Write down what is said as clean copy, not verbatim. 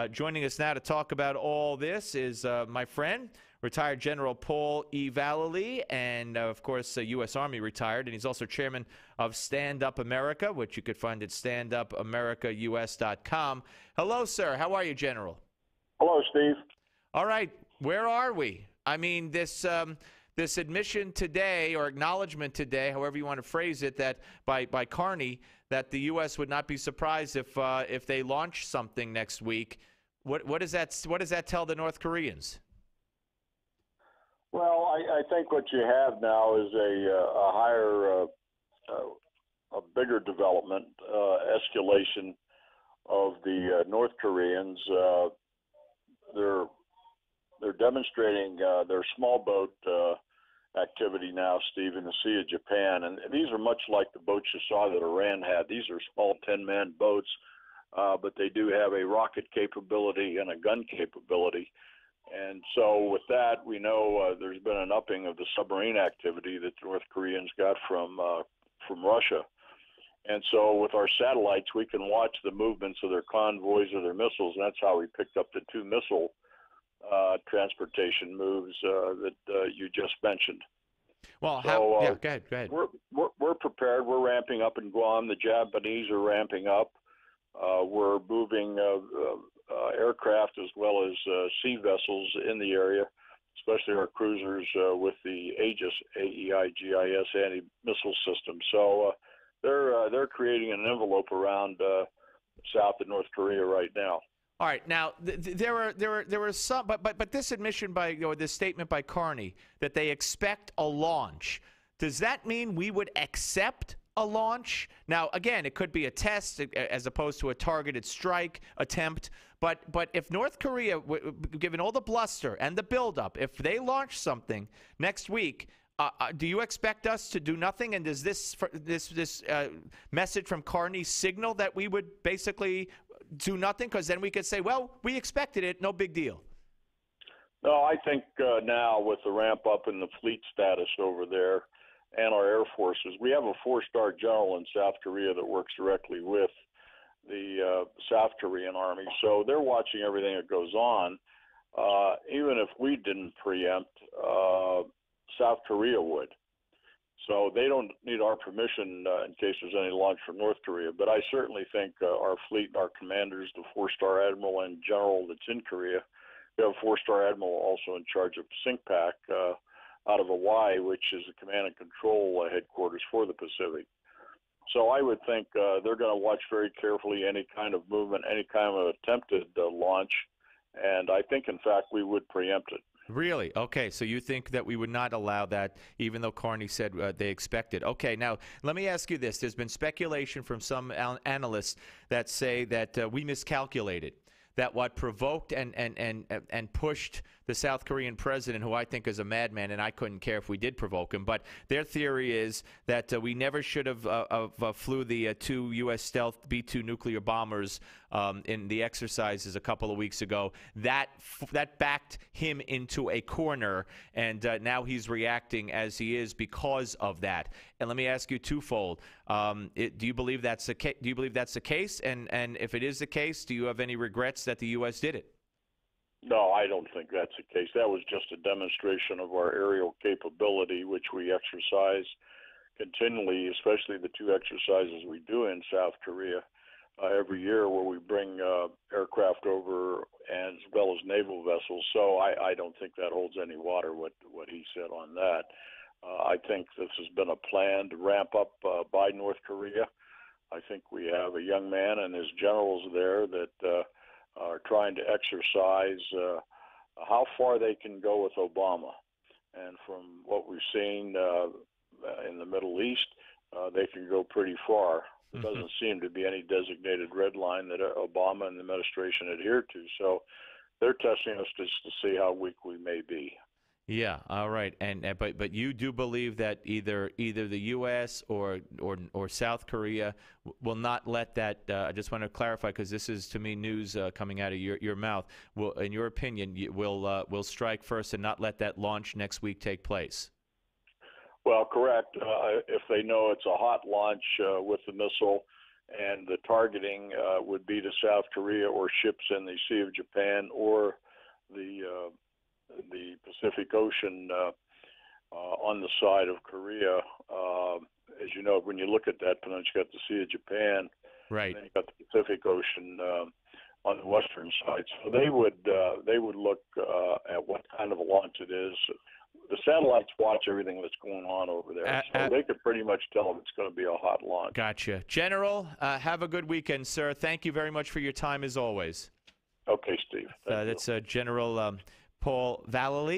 Joining us now to talk about all this is my friend, retired General Paul E. Vallely, and of course, U.S. Army retired, and he's also chairman of Stand Up America, which you could find at standupamericaus.com. Hello, sir. How are you, General? Hello, Steve. All right. Where are we? I mean, this admission today, or acknowledgement today, however you want to phrase it, that by Carney, that the U.S. would not be surprised if they launch something next week. What does that tell the North Koreans? Well, I think what you have now is a higher, a bigger development, escalation of the North Koreans. They're demonstrating their small boat activity now, Steve, in the Sea of Japan, and these are much like the boats you saw that Iran had. These are small 10-man boats, but they do have a rocket capability and a gun capability. And so with that, we know there's been an upping of the submarine activity that the North Koreans got from Russia. And so with our satellites, we can watch the movements of their convoys or their missiles, and that's how we picked up the two missile transportation moves that you just mentioned. Well, so, go ahead. We're prepared. We're ramping up in Guam. The Japanese are ramping up. We're moving aircraft as well as sea vessels in the area, especially our cruisers with the Aegis, AEIGIS anti-missile system. So they're creating an envelope around South and North Korea right now. All right. Now, there were some, but this admission this statement by Carney that they expect a launch. Does that mean we would accept a launch? Now, again, it could be a test as opposed to a targeted strike attempt. But if North Korea, given all the bluster and the buildup, if they launch something next week, do you expect us to do nothing? And does this message from Carney signal that we would basically do nothing? Because then we could say, well, we expected it, no big deal. No, I think now with the ramp up in the fleet status over there and our air forces, we have a 4-star general in South Korea that works directly with the South Korean Army. So they're watching everything that goes on. Even if we didn't preempt, South Korea would. So they don't need our permission in case there's any launch from North Korea. But I certainly think our fleet and our commanders, the 4-star admiral and general that's in Korea, we have a 4-star admiral also in charge of SINCPAC out of Hawaii, which is the command and control headquarters for the Pacific. So I would think they're going to watch very carefully any kind of movement, any kind of attempted launch. And I think, in fact, we would preempt it. Really? Okay, so you think that we would not allow that, even though Carney said they expected. Okay, now let me ask you this. There's been speculation from some analysts that say that we miscalculated, that what provoked and pushed the South Korean president, who I think is a madman, and I couldn't care if we did provoke him, but their theory is that we never should have flew the two U.S. stealth B-2 nuclear bombers in the exercises a couple of weeks ago. That backed him into a corner, and now he's reacting as he is because of that. And let me ask you twofold: do you believe that's the case? Do you believe that's the case? And if it is the case, do you have any regrets that the U.S. did it? No, I don't think that's the case. That was just a demonstration of our aerial capability, which we exercise continually, especially the two exercises we do in South Korea every year, where we bring aircraft over as well as naval vessels. So I don't think that holds any water, what he said on that. I think this has been a planned ramp up by North Korea. I think we have a young man and his generals there that are trying to exercise how far they can go with Obama. And from what we've seen in the Middle East, they can go pretty far. There doesn't seem to be any designated red line that Obama and the administration adhere to. So they're testing us just to see how weak we may be. Yeah, all right, but you do believe that either the U.S. or South Korea will not let that. I just want to clarify, because this is, to me, news coming out of your mouth. Will, in your opinion, will strike first and not let that launch next week take place? Well, correct. If they know it's a hot launch with the missile, and the targeting would be to South Korea or ships in the Sea of Japan or the Pacific Ocean on the side of Korea. As you know, when you look at that peninsula, you got the Sea of Japan, Right. and then you got the Pacific Ocean on the western side. So they would look at what kind of a launch it is. The satellites watch everything that's going on over there, so they could pretty much tell if it's going to be a hot launch. Gotcha. General, have a good weekend, sir. Thank you very much for your time, as always. Okay, Steve. That's General Paul Vallely.